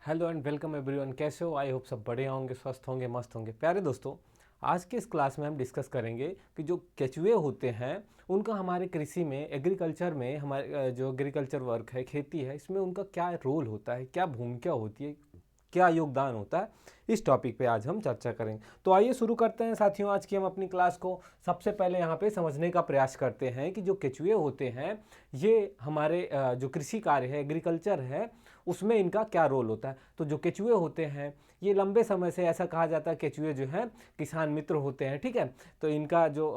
Hello and welcome everyone. कैसे हो? I hope सब बढ़िया होंगे, स्वस्थ होंगे, मस्त होंगे। प्यारे दोस्तों, आज के इस क्लास में हम डिस्कस करेंगे कि जो केचुए होते हैं उनका हमारे कृषि में, एग्रीकल्चर में, हमारे जो एग्रीकल्चर वर्क है, खेती है, इसमें उनका क्या रोल होता है, क्या भूमिका होती है, क्या योगदान होता है, इस टॉपिक पे आज हम चर्चा करेंगे। तो आइए शुरू करते हैं साथियों आज की हम अपनी क्लास को। सबसे पहले यहाँ पे समझने का प्रयास करते हैं कि जो केचुए होते हैं ये हमारे जो कृषि कार्य है, एग्रीकल्चर है, उसमें इनका क्या रोल होता है। तो जो केचुए होते हैं ये लंबे समय से ऐसा कहा जाता है केचुए जो हैं किसान मित्र होते हैं, ठीक है। तो इनका जो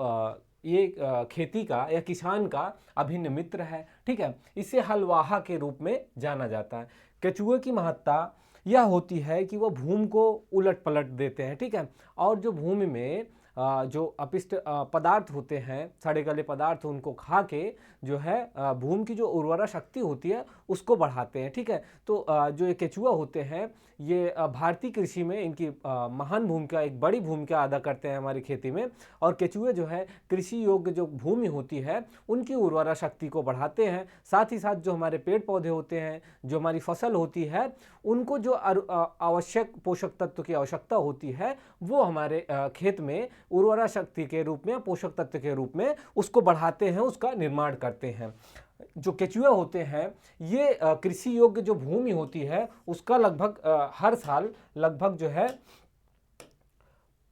खेती का या किसान का अभिन्न मित्र है, ठीक है। इसे हलवाहा के रूप में जाना जाता है। केचुए की महत्ता यह होती है कि वह भूमि को उलट पलट देते हैं, ठीक है। और जो भूमि में जो अपिष्ट पदार्थ होते हैं, सड़े गले पदार्थ, उनको खा के जो है भूमि की जो उर्वरा शक्ति होती है उसको बढ़ाते हैं, ठीक है। तो जो ये केचुआ होते हैं ये भारतीय कृषि में इनकी महान भूमिका, एक बड़ी भूमिका अदा करते हैं हमारी खेती में। और केचुए जो है कृषि योग्य जो भूमि होती है उनकी उर्वरा शक्ति को बढ़ाते हैं। साथ ही साथ जो हमारे पेड़ पौधे होते हैं, जो हमारी फसल होती है, उनको जो आवश्यक पोषक तत्व की आवश्यकता होती है वो हमारे खेत में उर्वरा शक्ति के रूप में, पोषक तत्व के रूप में उसको बढ़ाते हैं, उसका निर्माण करते हैं। जो केचुए होते हैं ये कृषि योग्य जो भूमि होती है उसका लगभग हर साल लगभग जो है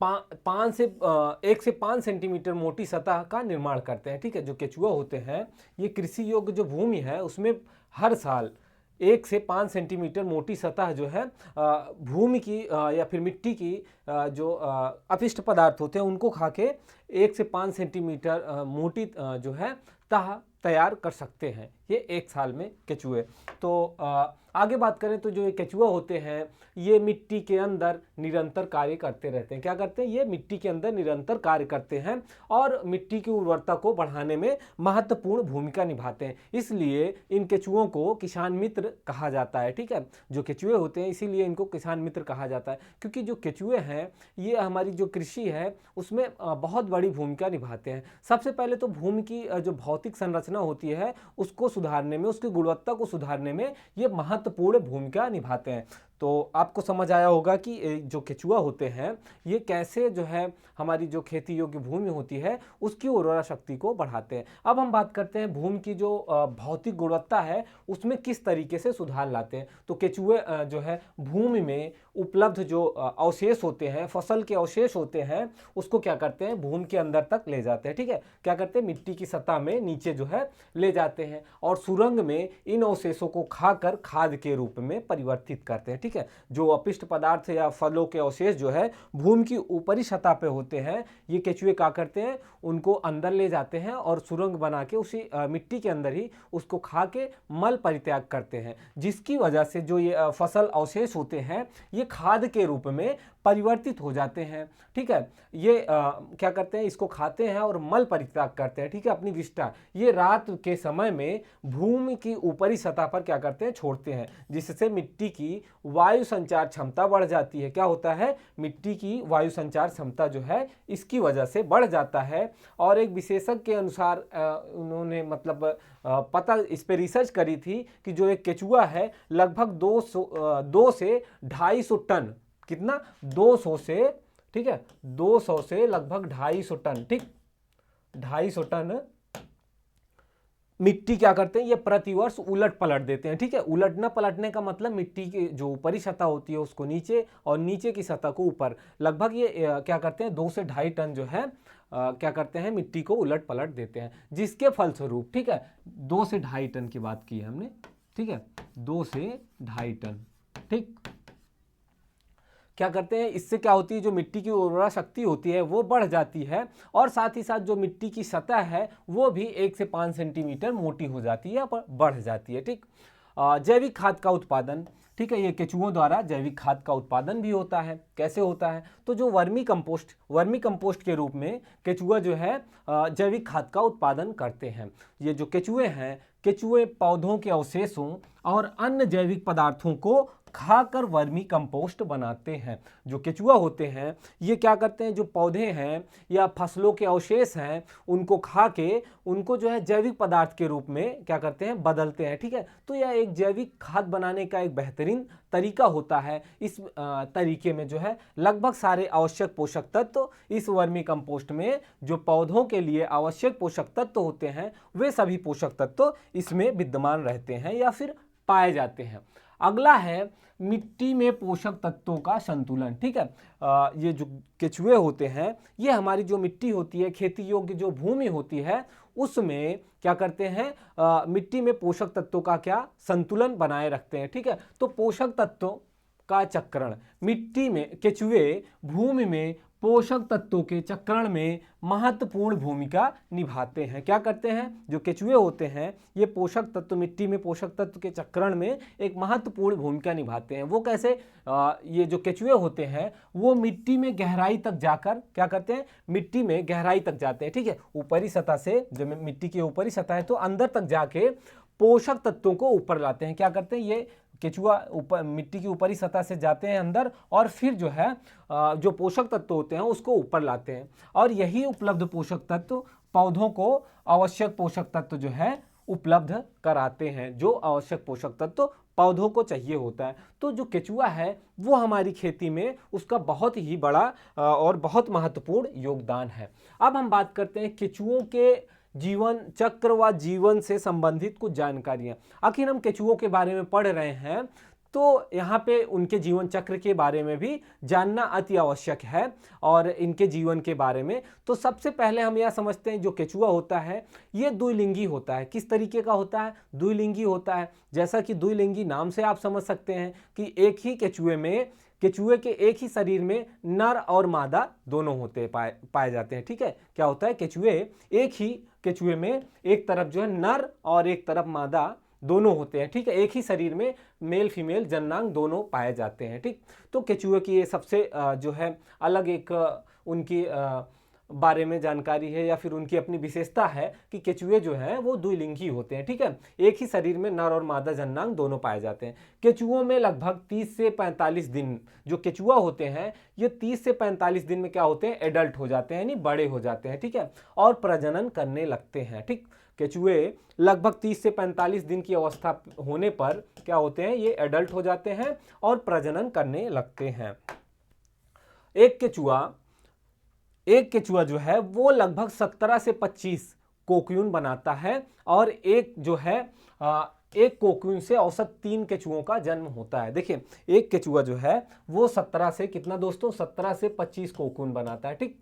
1 से 5 सेंटीमीटर मोटी सतह का निर्माण करते हैं, ठीक है। जो केचुआ होते हैं ये कृषि योग्य जो भूमि है उसमें हर साल 1 से 5 सेंटीमीटर मोटी सतह जो है भूमि की या फिर मिट्टी की जो अपशिष्ट पदार्थ होते हैं उनको खा के 1 से 5 सेंटीमीटर मोटी जो है तह तैयार कर सकते हैं ये एक साल में केचुए। तो आगे बात करें तो जो ये केचुआ होते हैं ये मिट्टी के अंदर निरंतर कार्य करते रहते हैं। क्या करते हैं? ये मिट्टी के अंदर निरंतर कार्य करते हैं और मिट्टी की उर्वरता को बढ़ाने में महत्वपूर्ण भूमिका निभाते हैं। इसलिए इन केचुओं को किसान मित्र कहा जाता है, ठीक है। जो केचुए होते हैं इसीलिए इनको किसान मित्र कहा जाता है, क्योंकि जो केचुए हैं ये हमारी जो कृषि है उसमें बहुत बड़ी भूमिका निभाते हैं। सबसे पहले तो भूमि की जो भौतिक संरचना होती है उसको सुधारने में, उसकी गुणवत्ता को सुधारने में ये महत्वपूर्ण भूमिका निभाते हैं। तो आपको समझ आया होगा कि जो केचुआ होते हैं ये कैसे जो है हमारी जो खेती योग्य भूमि होती है उसकी उर्वरा शक्ति को बढ़ाते हैं। अब हम बात करते हैं भूमि की जो भौतिक गुणवत्ता है उसमें किस तरीके से सुधार लाते हैं। तो केचुए जो है भूमि में उपलब्ध जो अवशेष होते हैं, फसल के अवशेष होते हैं, उसको क्या करते हैं? भूमि के अंदर तक ले जाते हैं, ठीक है। क्या करते हैं? मिट्टी की सतह में नीचे जो है ले जाते हैं और सुरंग में इन अवशेषों को खाकर खाद के रूप में परिवर्तित करते हैं, ठीक है। जो अपशिष्ट पदार्थ या फलों के अवशेष जो है भूमि की ऊपरी सतह पे होते हैं, ये केचुए क्या करते हैं? उनको अंदर ले जाते हैं और सुरंग बना के उसी मिट्टी के अंदर ही उसको खा के मल परित्याग करते हैं, जिसकी वजह से जो ये फसल अवशेष होते हैं ये खाद के रूप में परिवर्तित हो जाते हैं, ठीक है। ये क्या करते हैं? इसको खाते हैं और मल परित्याग करते हैं, ठीक है। अपनी विष्ठा ये रात के समय में भूमि की ऊपरी सतह पर क्या करते हैं? छोड़ते हैं, जिससे मिट्टी की वायु संचार क्षमता बढ़ जाती है। क्या होता है? मिट्टी की वायु संचार क्षमता जो है इसकी वजह से बढ़ जाता है। और एक विशेषज्ञ के अनुसार उन्होंने मतलब पता इस पे रिसर्च करी थी कि जो एक केचुआ है लगभग 2 से 250 टन, कितना? 200 से, ठीक है, 200 से लगभग 250 टन, ठीक, 250 टन मिट्टी क्या करते हैं? ये प्रतिवर्ष उलट पलट देते हैं, ठीक है। उलटना पलटने का मतलब मिट्टी की जो ऊपरी सतह होती है उसको नीचे और नीचे की सतह को ऊपर, लगभग ये क्या करते हैं? 2 से 2.5 टन जो है क्या करते हैं? मिट्टी को उलट पलट देते हैं, जिसके फलस्वरूप, ठीक है, 2 से 2.5 टन की बात की है हमने, ठीक है, 2 से 2.5 टन, ठीक। क्या करते हैं? इससे क्या होती है? जो मिट्टी की उर्वरा शक्ति होती है वो बढ़ जाती है और साथ ही साथ जो मिट्टी की सतह है वो भी 1 से 5 सेंटीमीटर मोटी हो जाती है, पर बढ़ जाती है, ठीक। जैविक खाद का उत्पादन, ठीक है, ये केचुओं द्वारा जैविक खाद का उत्पादन भी होता है। कैसे होता है? तो जो वर्मी कंपोस्ट के रूप में केचुआ जो है जैविक खाद का उत्पादन करते हैं। ये जो केचुए हैं, केचुए पौधों के अवशेषों और अन्य जैविक पदार्थों को खाकर वर्मी कंपोस्ट बनाते हैं। जो केचुआ होते हैं ये क्या करते हैं? जो पौधे हैं या फसलों के अवशेष हैं उनको खा के उनको जो है जैविक पदार्थ के रूप में क्या करते हैं? बदलते हैं, ठीक है। तो यह एक जैविक खाद बनाने का एक बेहतरीन बेहतरीन तरीका होता है। इस तरीके में जो है लगभग सारे आवश्यक पोषक तत्व इस वर्मी कंपोस्ट में जो पौधों के लिए आवश्यक पोषक तत्व होते हैं वे सभी पोषक तत्व इसमें विद्यमान रहते हैं या फिर पाए जाते हैं। अगला है मिट्टी में पोषक तत्वों का संतुलन। ठीक है, ये जो केचुए होते हैं ये हमारी जो मिट्टी होती है, खेती योग्य जो भूमि होती है, उसमें क्या करते हैं, मिट्टी में पोषक तत्वों का क्या संतुलन बनाए रखते हैं। ठीक है, तो पोषक तत्वों का चक्रण, मिट्टी में केचुए भूमि में पोषक तत्वों के चक्रण में महत्वपूर्ण भूमिका निभाते हैं। क्या करते हैं, जो केचुए होते हैं ये पोषक तत्व, मिट्टी में पोषक तत्व के चक्रण में एक महत्वपूर्ण भूमिका निभाते हैं। वो कैसे, ये जो केचुए होते हैं वो मिट्टी में गहराई तक जाकर क्या करते हैं, मिट्टी में गहराई तक जाते हैं। ठीक है, ऊपरी सतह से, जो मिट्टी की ऊपरी सतह है तो अंदर तक जाके पोषक तत्वों को ऊपर लाते हैं। क्या करते हैं, ये केचुआ ऊपर मिट्टी की ऊपरी सतह से जाते हैं अंदर और फिर जो है जो पोषक तत्व होते हैं उसको ऊपर लाते हैं, और यही उपलब्ध पोषक तत्व पौधों को आवश्यक पोषक तत्व जो है उपलब्ध कराते हैं, जो आवश्यक पोषक तत्व पौधों को चाहिए होता है। तो जो केचुआ है वो हमारी खेती में उसका बहुत ही बड़ा और बहुत महत्वपूर्ण योगदान है। अब हम बात करते हैं केचुओं के जीवन चक्र व जीवन से संबंधित कुछ जानकारियां। आखिर हम केचुओं के बारे में पढ़ रहे हैं तो यहाँ पे उनके जीवन चक्र के बारे में भी जानना अति आवश्यक है, और इनके जीवन के बारे में तो सबसे पहले हम यह समझते हैं जो केचुआ होता है ये द्विलिंगी होता है। किस तरीके का होता है, द्विलिंगी होता है। जैसा कि द्विलिंगी नाम से आप समझ सकते हैं कि एक ही केचुए के एक ही शरीर में नर और मादा दोनों होते पाए जाते हैं। ठीक है, क्या होता है, एक ही केचुए में एक तरफ जो है नर और एक तरफ मादा दोनों होते हैं। ठीक है, एक ही शरीर में मेल फीमेल जननांग दोनों पाए जाते हैं। ठीक, तो केचुए की ये सबसे जो है अलग एक उनकी बारे में जानकारी है या फिर उनकी अपनी विशेषता है कि केचुए जो हैं वो द्विलिंगी होते हैं। ठीक है, एक ही शरीर में नर और मादा जननांग दोनों पाए जाते हैं। केचुओं में लगभग 30 से 45 दिन जो केचुआ होते हैं ये 30 से 45 दिन में क्या होते हैं, एडल्ट हो जाते हैं, यानी बड़े हो जाते हैं। ठीक है, और प्रजनन करने लगते हैं। ठीक, केचुए लगभग 30 से 45 दिन की अवस्था होने पर क्या होते हैं, ये एडल्ट हो जाते हैं और प्रजनन करने लगते हैं। एक केचुआ जो है वो लगभग 17 से 25 कोक्यून बनाता है, और एक कोक्यून से औसत 3 केचुओं का जन्म होता है। देखिए, एक केचुआ जो है वो 17 से कितना दोस्तों, 17 से 25 कोकून बनाता है। ठीक,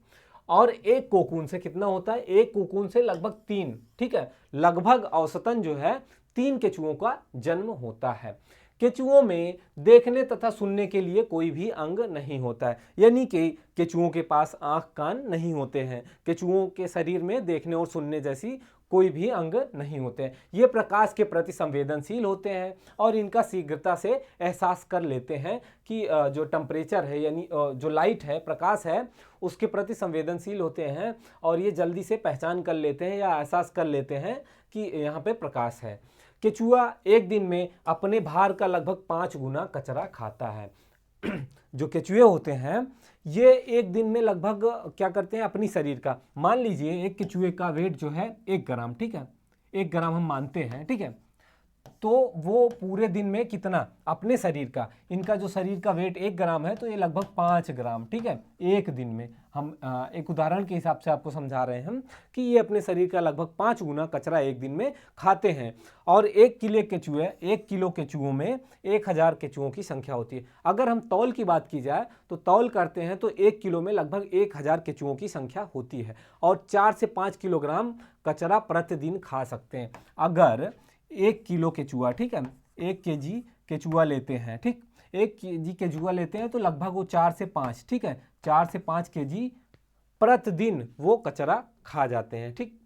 और एक कोकून से कितना होता है, एक कोकून से लगभग 3। ठीक है, लगभग औसतन जो है 3 केचुओं का जन्म होता है। केचुओं में देखने तथा सुनने के लिए कोई भी अंग नहीं होता है, यानी कि केचुओं के पास आंख कान नहीं होते हैं। केचुओं के शरीर में देखने और सुनने जैसी कोई भी अंग नहीं होते हैं। ये प्रकाश के प्रति संवेदनशील होते हैं और इनका शीघ्रता से एहसास कर लेते हैं कि जो टेम्परेचर है यानी जो लाइट है, प्रकाश है, उसके प्रति संवेदनशील होते हैं और ये जल्दी से पहचान कर लेते हैं या एहसास कर लेते हैं कि यहाँ पे प्रकाश है। केचुआ एक दिन में अपने भार का लगभग 5 गुना कचरा खाता है। जो केचुए होते हैं ये एक दिन में लगभग क्या करते हैं, अपनी शरीर का, मान लीजिए एक केचुए का वेट जो है 1 ग्राम, ठीक है, 1 ग्राम हम मानते हैं, ठीक है, तो वो पूरे दिन में कितना अपने शरीर का, इनका जो शरीर का वेट 1 ग्राम है तो ये लगभग 5 ग्राम, ठीक है, एक दिन में। हम एक उदाहरण के हिसाब से आपको समझा रहे हैं हम कि ये अपने शरीर का लगभग 5 गुना कचरा एक दिन में खाते हैं। और 1 किलो केचुओं में 1000 केचुओं की संख्या होती है। अगर हम तौल की बात की जाए तो तौल करते हैं तो 1 किलो में लगभग 1000 केचुओं की संख्या होती है और 4 से 5 किलोग्राम कचरा प्रतिदिन खा सकते हैं। अगर 1 किलो केचुआ, ठीक है, 1 केजी केचुआ लेते हैं, ठीक, 1 केजी केचुआ लेते हैं तो लगभग वो 4 से 5, ठीक है, 4 से 5 केजी प्रतिदिन वो कचरा खा जाते हैं। ठीक,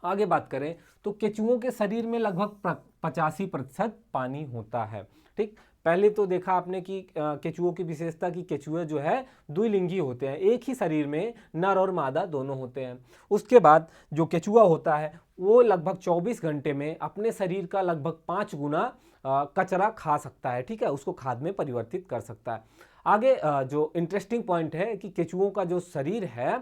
आगे बात करें तो केचुओं के शरीर में लगभग 85% पानी होता है। ठीक, पहले तो देखा आपने कि केचुओं की विशेषता कि केचुए जो है द्विलिंगी होते हैं, एक ही शरीर में नर और मादा दोनों होते हैं। उसके बाद जो केचुआ होता है वो लगभग 24 घंटे में अपने शरीर का लगभग 5 गुना कचरा खा सकता है, ठीक है, उसको खाद में परिवर्तित कर सकता है। आगे जो इंटरेस्टिंग पॉइंट है कि केचुओं का जो शरीर है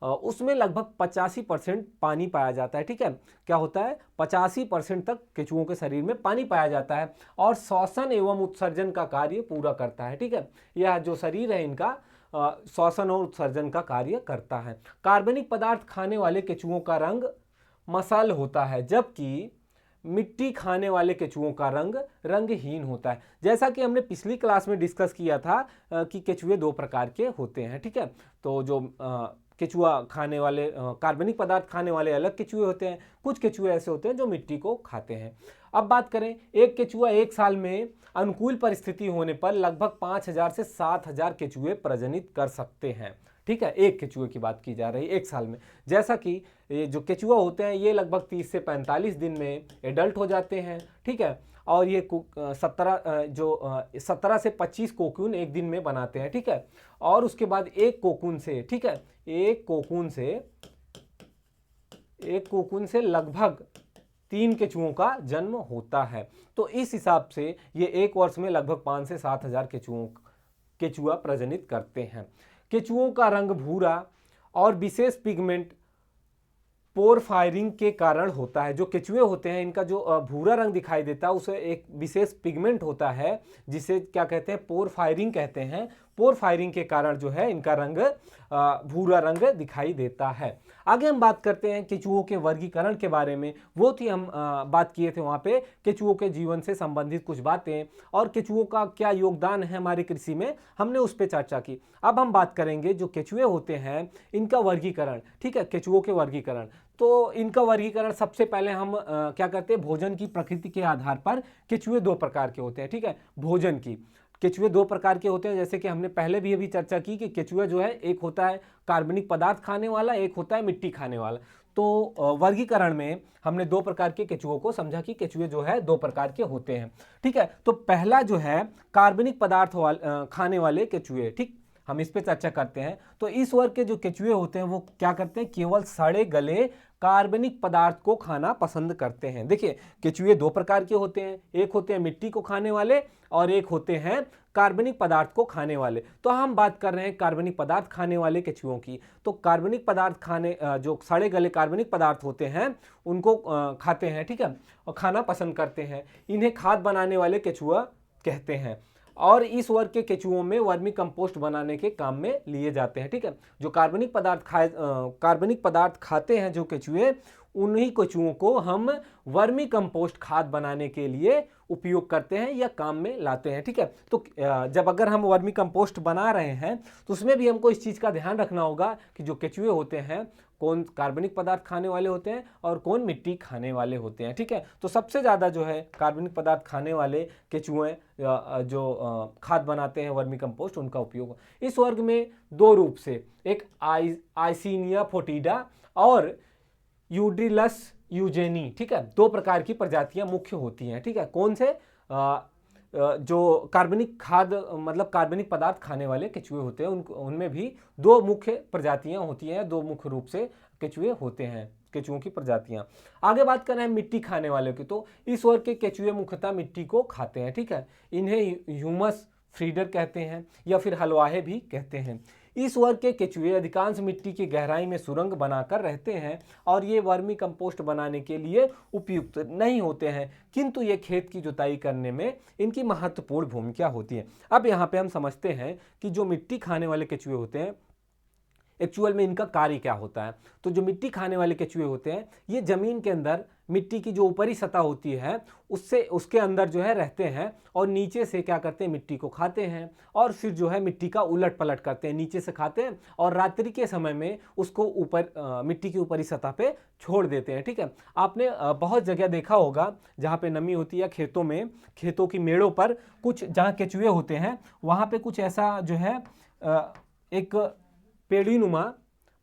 उसमें लगभग 85% पानी पाया जाता है। ठीक है, क्या होता है, 85% तक केचुओं के शरीर में पानी पाया जाता है और श्वसन एवं उत्सर्जन का कार्य पूरा करता है। ठीक है, यह जो शरीर है इनका श्वसन और उत्सर्जन का कार्य करता है। कार्बनिक पदार्थ खाने वाले केचुओं का रंग मसल होता है, जबकि मिट्टी खाने वाले केचुओं का रंग रंगहीन होता है। जैसा कि हमने पिछली क्लास में डिस्कस किया था कि केचुए दो प्रकार के होते हैं। ठीक है, तो जो केचुआ खाने वाले कार्बनिक पदार्थ खाने वाले अलग केचुए होते हैं, कुछ केचुए ऐसे होते हैं जो मिट्टी को खाते हैं। अब बात करें, एक केचुआ एक साल में अनुकूल परिस्थिति होने पर लगभग 5000 से 7000 केचुए प्रजनित कर सकते हैं। ठीक है, एक केचुए की बात की जा रही है एक साल में। जैसा कि ये जो केचुआ होते हैं ये लगभग 30 से 45 दिन में एडल्ट हो जाते हैं। ठीक है, और ये 17 से 25 कोकून एक दिन में बनाते हैं। ठीक है, और उसके बाद एक कोकून से, ठीक है, एक कोकून से लगभग 3 केचुओं का जन्म होता है। तो इस हिसाब से ये एक वर्ष में लगभग 5 से 7000 केचुआ प्रजनित करते हैं। केचुओं का रंग भूरा और विशेष पिगमेंट पोरफायरिंग के कारण होता है। जो केचुए होते हैं इनका जो भूरा रंग दिखाई देता है उसे एक विशेष पिगमेंट होता है जिसे क्या कहते हैं, पोरफायरिंग कहते हैं। पोरफायरिंग के कारण जो है इनका रंग भूरा रंग दिखाई देता है। आगे हम बात करते हैं केचुओं के वर्गीकरण के बारे में। वो थी हम बात किए थे वहाँ पे केचुओं के जीवन से संबंधित कुछ बातें और केचुओं का क्या योगदान है हमारी कृषि में, हमने उस पर चर्चा की। अब हम बात करेंगे जो केचुए होते हैं इनका वर्गीकरण। ठीक है, केचुओं के वर्गीकरण, तो इनका वर्गीकरण सबसे पहले हम क्या करते हैं, भोजन की प्रकृति के आधार पर केचुए दो प्रकार के होते हैं। ठीक है, भोजन की केचुए दो प्रकार के होते हैं, जैसे कि हमने पहले भी अभी चर्चा की कि केचुआ जो है एक होता है कार्बनिक पदार्थ खाने वाला, एक होता है मिट्टी खाने वाला। तो वर्गीकरण में हमने दो प्रकार के केचुओं को समझा कि केचुए जो है दो प्रकार के होते हैं। ठीक है, तो पहला जो है कार्बनिक पदार्थ खाने वाले केचुए, ठीक, हम इस पे चर्चा करते हैं। तो इस वर्ग के जो केचुए होते हैं वो क्या करते हैं, केवल सड़े गले कार्बनिक पदार्थ को खाना पसंद करते हैं। देखिए, केचुए दो प्रकार के होते हैं, एक होते हैं मिट्टी को खाने वाले और एक होते हैं कार्बनिक पदार्थ को खाने वाले। तो हम बात कर रहे हैं कार्बनिक पदार्थ खाने वाले केचुओं की। तो कार्बनिक पदार्थ खाने जो सड़े गले कार्बनिक पदार्थ होते हैं उनको खाते हैं। ठीक है, और खाना पसंद करते हैं। इन्हें खाद बनाने वाले केचुआ कहते हैं और इस वर्ग के केचुओं में वर्मी कंपोस्ट बनाने के काम में लिए जाते हैं। ठीक है, जो कार्बनिक पदार्थ खाते हैं जो केचुए, उन्हीं केचुओं को हम वर्मी कंपोस्ट खाद बनाने के लिए उपयोग करते हैं या काम में लाते हैं। ठीक है, तो जब अगर हम वर्मी कंपोस्ट बना रहे हैं तो उसमें भी हमको इस चीज़ का ध्यान रखना होगा कि जो केचुए होते हैं कौन कार्बनिक पदार्थ खाने वाले होते हैं और कौन मिट्टी खाने वाले होते हैं। ठीक है, तो सबसे ज़्यादा जो है कार्बनिक पदार्थ खाने वाले केचुए जो खाद बनाते हैं वर्मी कंपोस्ट, उनका उपयोग। इस वर्ग में दो रूप से, एक आइसिनिया फोटिडा और यूड्रिलस यूजेनी, ठीक है, दो प्रकार की प्रजातियां मुख्य होती हैं। ठीक है, कौन से, जो कार्बनिक खाद मतलब कार्बनिक पदार्थ खाने वाले केचुए होते हैं उनमें भी दो मुख्य प्रजातियां होती हैं, दो मुख्य रूप से केचुए होते हैं, केचुओं की प्रजातियां। आगे बात कर रहे हैं मिट्टी खाने वाले की। तो इस वर्ग के केचुए मुख्यतः मिट्टी को खाते हैं। ठीक है, इन्हें ह्यूमस फीडर कहते हैं या फिर हलवाहे भी कहते हैं। इस वर्ग के केचुए अधिकांश मिट्टी की गहराई में सुरंग बनाकर रहते हैं और ये वर्मी कंपोस्ट बनाने के लिए उपयुक्त नहीं होते हैं, किंतु ये खेत की जुताई करने में इनकी महत्वपूर्ण भूमिका होती है। अब यहाँ पे हम समझते हैं कि जो मिट्टी खाने वाले केचुए होते हैं एक्चुअल में इनका कार्य क्या होता है। तो जो मिट्टी खाने वाले केचुए होते हैं ये जमीन के अंदर मिट्टी की जो ऊपरी सतह होती है उसके अंदर जो है रहते हैं और नीचे से क्या करते हैं, मिट्टी को खाते हैं और फिर जो है मिट्टी का उलट पलट करते हैं, नीचे से खाते हैं और रात्रि के समय में उसको ऊपर मिट्टी की ऊपरी सतह पे छोड़ देते हैं। ठीक है, आपने बहुत जगह देखा होगा जहाँ पे नमी होती है खेतों में, खेतों की मेड़ों पर कुछ जहाँ केचुए होते हैं वहाँ पे कुछ ऐसा जो है एक पेड़ी नुमा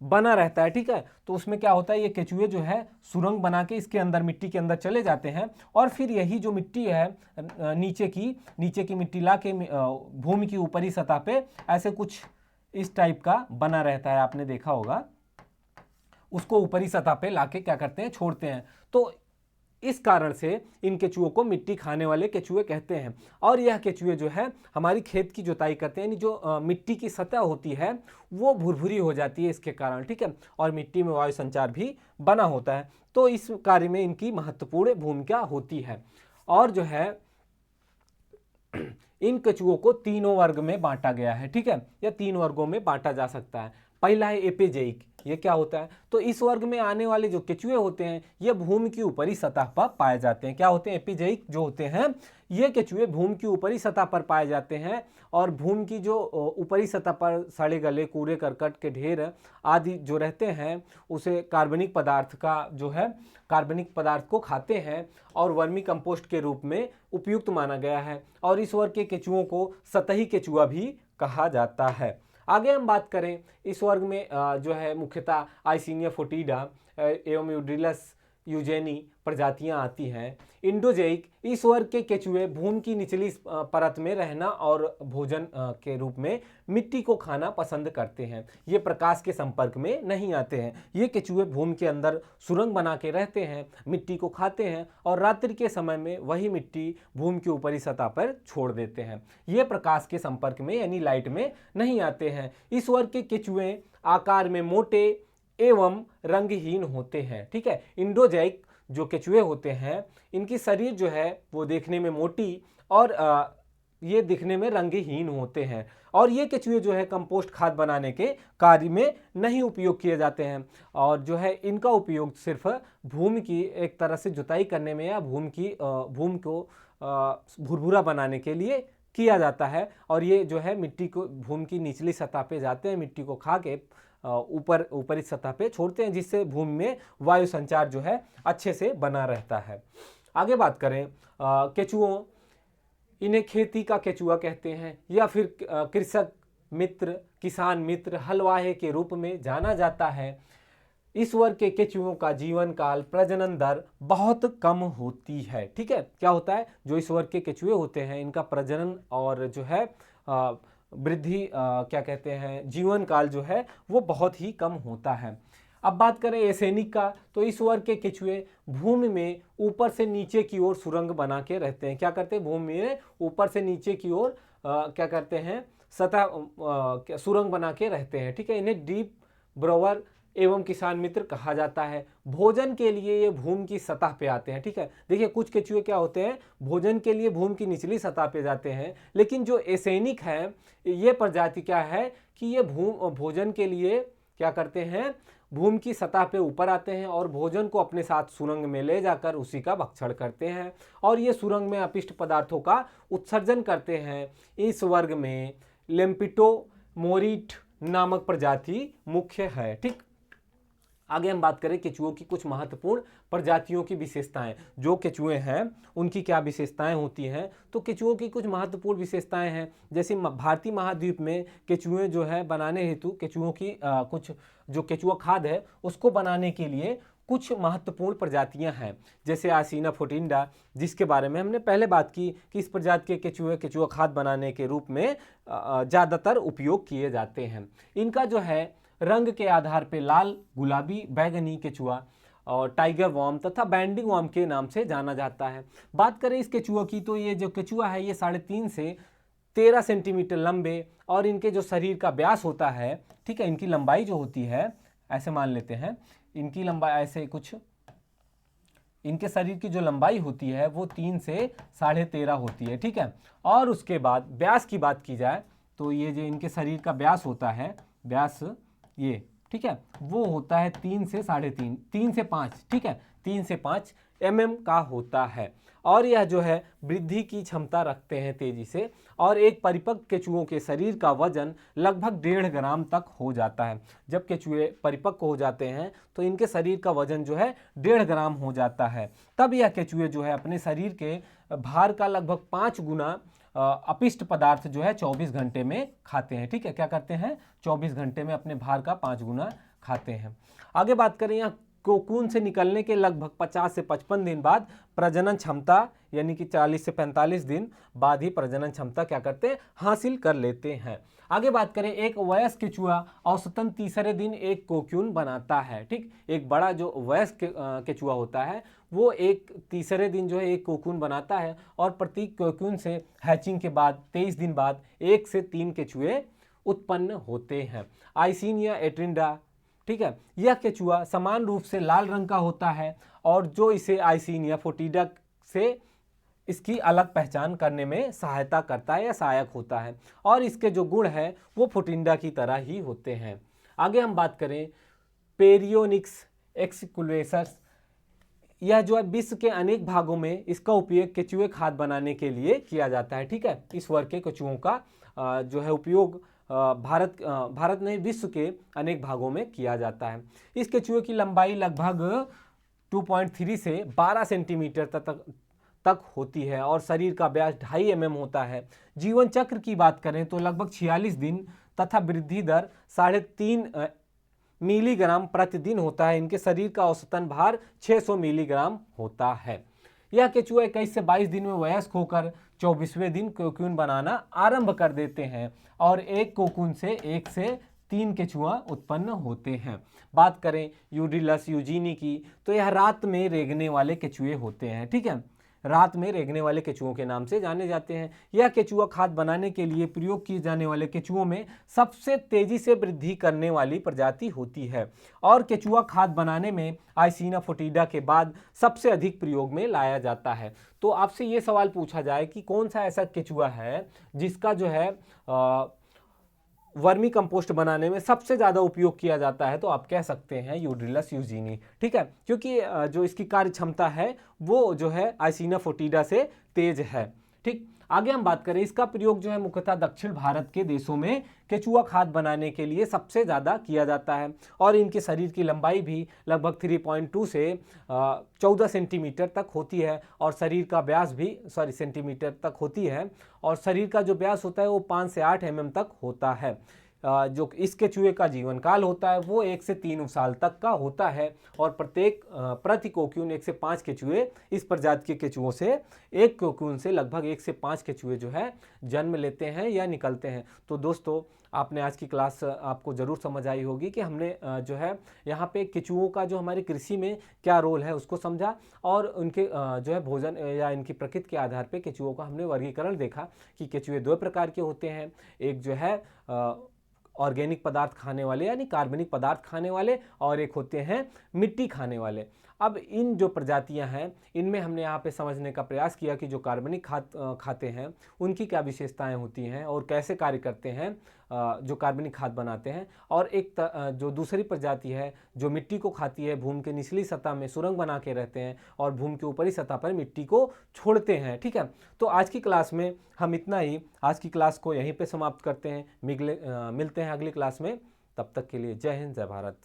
बना रहता है। ठीक है, तो उसमें क्या होता है, ये केचुए जो है सुरंग बना के इसके अंदर मिट्टी के अंदर चले जाते हैं और फिर यही जो मिट्टी है नीचे की मिट्टी ला के भूमि की ऊपरी सतह पे ऐसे कुछ इस टाइप का बना रहता है, आपने देखा होगा, उसको ऊपरी सतह पे लाके क्या करते हैं, छोड़ते हैं। तो इस कारण से इन केचुओं को मिट्टी खाने वाले केचुए कहते हैं। और यह केचुए जो है हमारी खेत की जुताई करते हैं, यानी जो मिट्टी की सतह होती है वो भुरभुरी हो जाती है इसके कारण, ठीक है, और मिट्टी में वायु संचार भी बना होता है। तो इस कार्य में इनकी महत्वपूर्ण भूमिका होती है। और जो है इन केचुओं को तीनों वर्ग में बांटा गया है, ठीक है, या 3 वर्गों में बांटा जा सकता है। पहला है एपिजेइक। ये क्या होता है? तो इस वर्ग में आने वाले जो केचुए होते हैं ये भूमि की ऊपरी सतह पर पाए जाते हैं। क्या होते हैं? एपिजेइक जो होते हैं ये केचुए भूमि की ऊपरी सतह पर पाए जाते हैं, और भूमि की जो ऊपरी सतह पर सड़े गले कूड़े करकट के ढेर आदि जो रहते हैं उसे कार्बनिक पदार्थ का जो है कार्बनिक पदार्थ को खाते हैं और वर्मी कंपोस्ट के रूप में उपयुक्त माना गया है। और इस वर्ग के केचुओं को सतही केचुआ भी कहा जाता है। आगे हम बात करें, इस वर्ग में जो है मुख्यतः आइसिनिया फोटिडा एवं यूड्रिलस यूजेनी प्रजातियां आती हैं। इंडोजेइक, इस वर्ग के केचुए भूमि की निचली परत में रहना और भोजन के रूप में मिट्टी को खाना पसंद करते हैं। ये प्रकाश के संपर्क में नहीं आते हैं। ये केचुए भूमि के अंदर सुरंग बना के रहते हैं, मिट्टी को खाते हैं और रात्रि के समय में वही मिट्टी भूमि की ऊपरी सतह पर छोड़ देते हैं। ये प्रकाश के संपर्क में यानी लाइट में नहीं आते हैं। इस वर्ग के केचुए आकार में मोटे एवं रंगहीन होते हैं, ठीक है। इंडोजैक जो केचुए होते हैं इनकी शरीर जो है वो देखने में मोटी और ये दिखने में रंगहीन होते हैं। और ये केचुए जो है कंपोस्ट खाद बनाने के कार्य में नहीं उपयोग किए जाते हैं, और जो है इनका उपयोग सिर्फ भूमि की एक तरह से जुताई करने में या भूमि को भुरभुरा बनाने के लिए किया जाता है। और ये जो है मिट्टी को भूमि की निचली सतह पे जाते हैं, मिट्टी को खा के ऊपरी सतह पे छोड़ते हैं, जिससे भूमि में वायु संचार जो है अच्छे से बना रहता है। आगे बात करें केचुओं, इन्हें खेती का केचुआ कहते हैं या फिर कृषक मित्र, किसान मित्र, हलवाहे के रूप में जाना जाता है। इस वर्ग के केचुओं का जीवन काल, प्रजनन दर बहुत कम होती है, ठीक है। क्या होता है? जो इस वर्ग के केचुए होते हैं इनका प्रजनन और जो है वृद्धि क्या कहते हैं, जीवन काल जो है वो बहुत ही कम होता है। अब बात करें एसेनिक का, तो इस वर्ग के केचुए भूमि में ऊपर से नीचे की ओर सुरंग बना के रहते हैं। क्या करते हैं? भूमि में ऊपर से नीचे की ओर क्या करते हैं, सतह सुरंग बना के रहते हैं, ठीक है। इन्हें डीप ब्रोवर एवं किसान मित्र कहा जाता है। भोजन के लिए ये भूमि की सतह पे आते हैं, ठीक है। देखिए कुछ केचुए क्या होते हैं, भोजन के लिए भूमि की निचली सतह पे जाते हैं, लेकिन जो एसेनिक है ये प्रजाति क्या है कि ये भोजन के लिए क्या करते हैं, भूमि की सतह पे ऊपर आते हैं और भोजन को अपने साथ सुरंग में ले जाकर उसी का भक्षण करते हैं, और ये सुरंग में अपिष्ट पदार्थों का उत्सर्जन करते हैं। इस वर्ग में लेम्पिटोमोरिट नामक प्रजाति मुख्य है, ठीक। आगे हम बात करें केचुओं की कुछ महत्वपूर्ण प्रजातियों की विशेषताएं। जो केचुए हैं उनकी क्या विशेषताएं होती हैं, तो केचुओं की कुछ महत्वपूर्ण विशेषताएं हैं। जैसे भारतीय महाद्वीप में केचुए जो है बनाने हेतु केचुओं की कुछ जो केचुआ खाद है उसको बनाने के लिए कुछ महत्वपूर्ण प्रजातियां हैं, जैसे आसिना फोटिंडा, जिसके बारे में हमने पहले बात की कि इस प्रजाति के केचुए केचुआ खाद बनाने के रूप में ज़्यादातर उपयोग किए जाते हैं। इनका जो है रंग के आधार पे लाल, गुलाबी, बैगनी केचुआ और टाइगर वॉर्म तथा बैंडिंग वॉर्म के नाम से जाना जाता है। बात करें इस केचुआ की, तो ये जो केचुआ है ये 3.5 से 13 सेंटीमीटर लंबे और इनके जो शरीर का व्यास होता है, ठीक है, इनकी लंबाई जो होती है, ऐसे मान लेते हैं इनकी लंबाई ऐसे कुछ, इनके शरीर की जो लंबाई होती है वो 3 से 13.5 होती है, ठीक है। और उसके बाद व्यास की बात की जाए तो ये जो इनके शरीर का व्यास होता है, व्यास ये, ठीक है, वो होता है 3 से 3.5, 3 से 5, ठीक है, 3 से 5 mm का होता है। और यह जो है वृद्धि की क्षमता रखते हैं तेजी से, और एक परिपक्व केचुओं के शरीर का वजन लगभग 1.5 ग्राम तक हो जाता है। जब केचुए परिपक्व हो जाते हैं तो इनके शरीर का वजन जो है 1.5 ग्राम हो जाता है। तब यह केचुए जो है अपने शरीर के भार का लगभग 5 गुना अपिष्ट पदार्थ जो है 24 घंटे में खाते हैं, ठीक है। क्या करते हैं? 24 घंटे में अपने भार का 5 गुना खाते हैं। आगे बात करें यहाँ कोकून से निकलने के लगभग 50 से 55 दिन बाद प्रजनन क्षमता, यानी कि 40 से 45 दिन बाद ही प्रजनन क्षमता क्या करते हैं, हासिल कर लेते हैं। आगे बात करें, एक वयस्क केचुआ औसतन तीसरे दिन एक कोकून बनाता है। ठीक, एक बड़ा जो वयस्क केचुआ होता है वो एक तीसरे दिन जो है एक कोकून बनाता है और प्रत्येक कोकून से हैचिंग के बाद 23 दिन बाद 1 से 3 केचुए उत्पन्न होते हैं। आइसिनिया एट्रिंडा, ठीक है, यह केचुआ समान रूप से लाल रंग का होता है और जो इसे आइसिनिया फोटिडा से इसकी अलग पहचान करने में सहायता करता है या सहायक होता है, और इसके जो गुण हैं वो फोटिंडा की तरह ही होते हैं। आगे हम बात करें पेरियोनिक्स एक्सक्लूएसस, यह जो है विश्व के अनेक भागों में इसका उपयोग केचुए खाद बनाने के लिए किया जाता है। ठीक है, इस वर्ग के केचुओं का जो है उपयोग भारत नहीं विश्व के अनेक भागों में किया जाता है। इस केचुए की लंबाई लगभग 2.3 से 12 सेंटीमीटर तक होती है और शरीर का व्यास 2.5 mm होता है। जीवन चक्र की बात करें तो लगभग 46 दिन तथा वृद्धि दर 3.5 मिलीग्राम प्रतिदिन होता है। इनके शरीर का औसतन भार 600 मिलीग्राम होता है। यह केचुआ 21 से 22 दिन में वयस्क होकर 24वें दिन कोकून बनाना आरंभ कर देते हैं और एक कोकून से 1 से 3 केचुआ उत्पन्न होते हैं। बात करें यूडिलस यूजीनी की, तो यह रात में रेंगने वाले केचुए होते हैं। ठीक है, रात में रेंगने वाले केचुओं के नाम से जाने जाते हैं। यह केचुआ खाद बनाने के लिए प्रयोग किए जाने वाले केचुओं में सबसे तेजी से वृद्धि करने वाली प्रजाति होती है और केचुआ खाद बनाने में आइसिना फोटिडा के बाद सबसे अधिक प्रयोग में लाया जाता है। तो आपसे ये सवाल पूछा जाए कि कौन सा ऐसा केचुआ है जिसका जो है वर्मी कंपोस्ट बनाने में सबसे ज़्यादा उपयोग किया जाता है, तो आप कह सकते हैं यूडिलस यूजीनी। ठीक है, क्योंकि जो इसकी कार्य क्षमता है वो जो है आइसिना फोटिडा से तेज है। ठीक, आगे हम बात करें, इसका प्रयोग जो है मुख्यतः दक्षिण भारत के देशों में केचुआ खाद बनाने के लिए सबसे ज़्यादा किया जाता है और इनके शरीर की लंबाई भी लगभग 3.2 से 14 सेंटीमीटर तक होती है और शरीर का व्यास भी सेंटीमीटर तक होती है और शरीर का जो व्यास होता है वो 5 से 8 mm तक होता है। जो इस केचुए का जीवन काल होता है वो 1 से 3 साल तक का होता है और प्रति कोकून 1 से 5 केचुए इस प्रजाति के केचुओं से एक कोकून से लगभग 1 से 5 केचुए जो है जन्म लेते हैं या निकलते हैं। तो दोस्तों, आपने आज की क्लास आपको ज़रूर समझ आई होगी कि हमने जो है यहाँ पे केचुओं का जो हमारी कृषि में क्या रोल है उसको समझा और उनके जो है भोजन या इनकी प्रकृति के आधार पे केचुओं का हमने वर्गीकरण देखा कि केचुए 2 प्रकार के होते हैं, एक जो है ऑर्गेनिक पदार्थ खाने वाले यानी कार्बनिक पदार्थ खाने वाले और एक होते हैं मिट्टी खाने वाले। अब इन जो प्रजातियां हैं इनमें हमने यहाँ पे समझने का प्रयास किया कि जो कार्बनिक खाते हैं उनकी क्या विशेषताएं होती हैं और कैसे कार्य करते हैं जो कार्बनिक खाद बनाते हैं, और एक जो दूसरी प्रजाति है जो मिट्टी को खाती है, भूमि के निचली सतह में सुरंग बना के रहते हैं और भूमि के ऊपरी सतह पर मिट्टी को छोड़ते हैं। ठीक है, तो आज की क्लास में हम इतना ही, आज की क्लास को यहीं पे समाप्त करते हैं। मिलते हैं अगली क्लास में, तब तक के लिए जय हिंद, जय भारत।